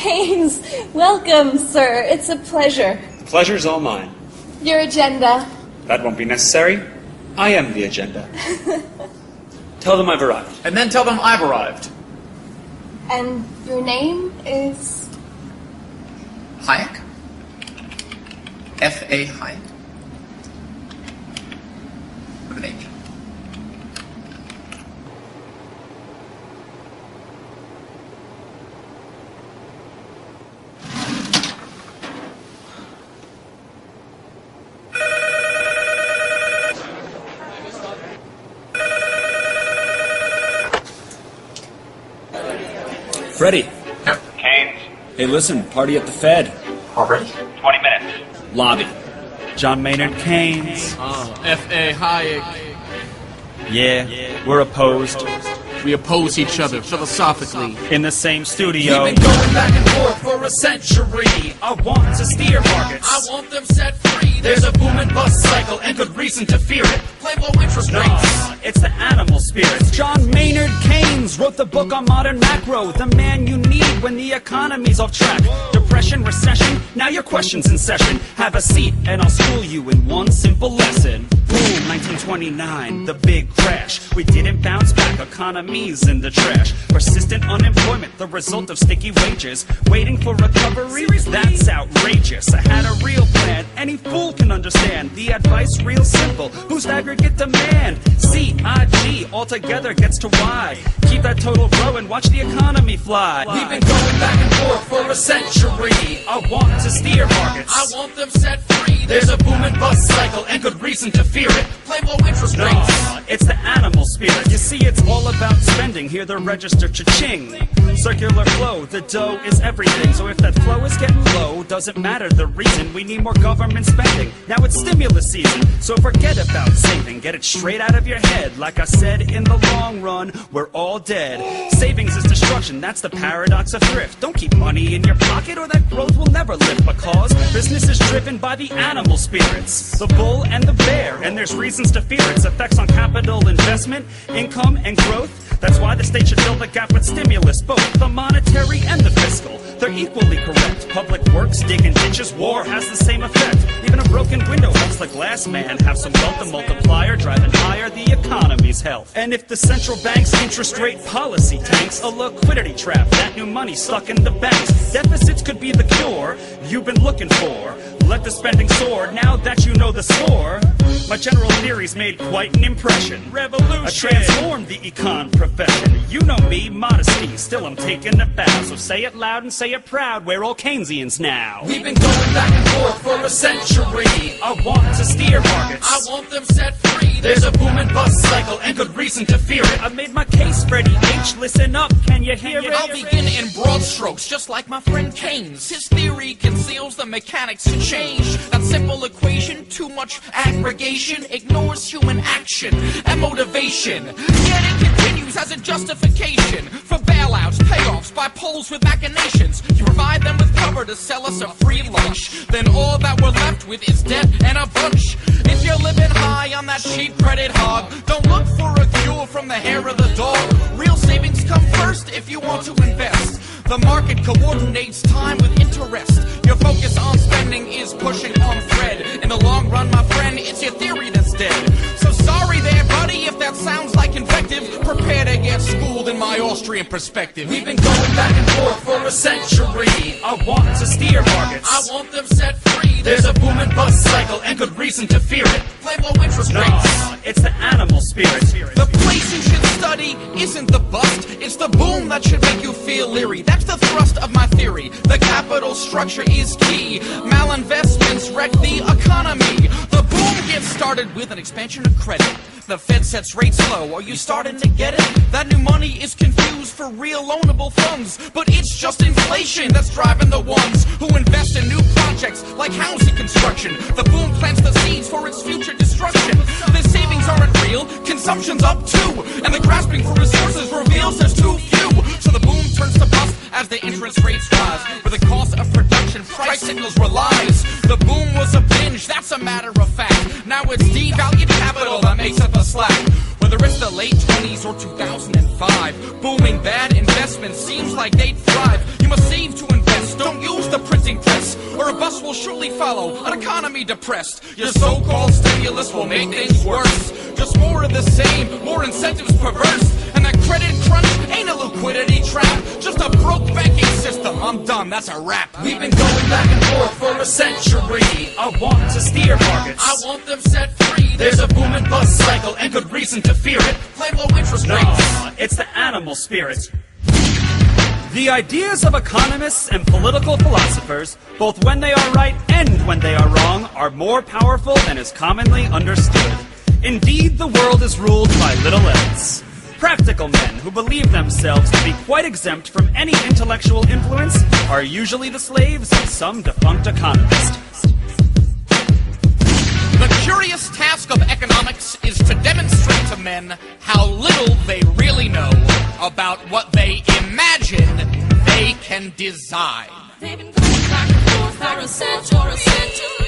Keynes, welcome, sir. It's a pleasure. The pleasure's all mine. Your agenda. That won't be necessary. I am the agenda. Tell them I've arrived. And then tell them I've arrived. And your name is? HAYEK. F.A. HAYEK. With an H. Freddie. Yep. Keynes, Hey, listen, party at the Fed. Already? 20 minutes. Lobby. John Maynard Keynes. F.A. HAYEK. Yeah, we're opposed. We oppose each other philosophically. In the same studio. We've been going back and forth for a century. I want to steer markets. I want them set free. There's a boom and bust cycle and good reason to fear it. Play low interest rates. Nah, it's the animal spirits. John Maynard Keynes wrote the book on modern macro. The man you need when the economy's off track. Depression, recession, now your question's in session. Have a seat and I'll school you in one simple lesson. Boom, 1929, the big crash. We didn't bounce back, economy's in the trash. Persistent unemployment, the result of sticky wages. Waiting for recovery, that's outrageous. I had a real plan, any fool can understand. The advice real simple, boost aggregate demand. C-I-G, altogether gets to Y. Keep that total growing, watch the economy fly. We've been going back and forth for a century. I want to steer markets. I want them set free. There's a boom and bust cycle and good reason to fear it. Play low interest rates. Nah, it's the animal spirit. You see, it's all about spending. Hear the register cha-ching. Circular flow, the dough is everything. So if that flow is getting low, doesn't matter the reason. We need more government spending. Now it's stimulus season, so forget about saving. Get it straight out of your head. Like I said, in the long run, we're all dead. Savings is destruction, that's the paradox of thrift. Don't keep money in your pocket or that growth will never lift. Because business is driven by the animal spirits, the bull and the bear, and there's reasons to fear its effects on capital investment, income, and growth. That's why the state should fill the gap with stimulus, both the monetary and the fiscal. They're equally correct. Public works, digging ditches, war has the same effect. Even a broken window helps the glass man have some wealth. The multiplier driving higher the economy's health. And if the central bank's interest rate policy tanks, a liquidity trap, that new money stuck in the banks. Deficits could be the cure you've been looking for. Let the spending soar now that you know the score. My general theories made quite an impression. Revolution. I transformed the econ profession. You know me, modesty, still I'm taking a bow. So say it loud and say it proud, we're all Keynesians now. We've been going back and forth for a century. I want to steer markets. I want them set free. There's a boom and bust cycle and good reason to fear it. I made my case, Freddie H. Listen up, can you hear it? I'll begin in broad strokes, just like my friend Keynes. His theory conceals the mechanics to change. That simple equation, too much aggregation, ignores human action and motivation. Yet it continues as a justification for bailouts, payoffs by polls with machinations. You provide them with cover to sell us a free lunch. Then all that we're left with is debt and a bunch. If you're living high on that cheap credit hog, don't look for a cure from the hair of the dog. Real savings come first if you want to invest. The market coordinates time with interest. Your focus on spending is pushing on thread. In the long run, my friend, it's your theory that's dead. So sorry there, buddy, if that sounds like invective. Prepare to get schooled in my Austrian perspective. We've been going back and forth for a century. I want to steer markets. I want them set free. There's a boom and bust cycle and good reason to fear it. Play low interest rates. Nah, it's the animal spirit. The place you should study isn't the bust, it's the boom that should make you feel leery. That's the thrust of my theory. The capital structure is key. Malinvestments wreck the economy. The boom gets started with an expansion of credit. The Fed sets rates low. Are you starting to get it? That new money is confused for real loanable funds, but it's just inflation that's driving the ones who invest in new projects like housing construction. The boom plants the seeds for its future destruction. The savings aren't real, consumption's up too, and the grasping for resources reveals there's too few. So the boom turns to bust as the interest rates rise, where the cost of production price signals relies. The boom was a binge, that's a matter of fact. Now it's devalued capital that makes up a slack. Whether it's the late 20s or 2005, booming bad investments seems like they'd thrive. You must save to invest. Don't use the printing press, or a bus will surely follow, an economy depressed. Your so-called stimulus will make things worse. Just more of the same, more incentives perverse. And that credit crunch ain't a liquidity trap, just a broke banking system. I'm done, that's a wrap. We've been going back and forth for a century. I want to steer markets. I want them set free. There's a boom and bust cycle and good reason to fear it. Blame low interest No, rates. it's the animal spirit. The ideas of economists and political philosophers, both when they are right and when they are wrong, are more powerful than is commonly understood. Indeed, the world is ruled by little else. Practical men who believe themselves to be quite exempt from any intellectual influence are usually the slaves of some defunct economist. The curious task of economics is to demonstrate to men how little they really know about what they imagine they can design. They've been going back and forth for a century.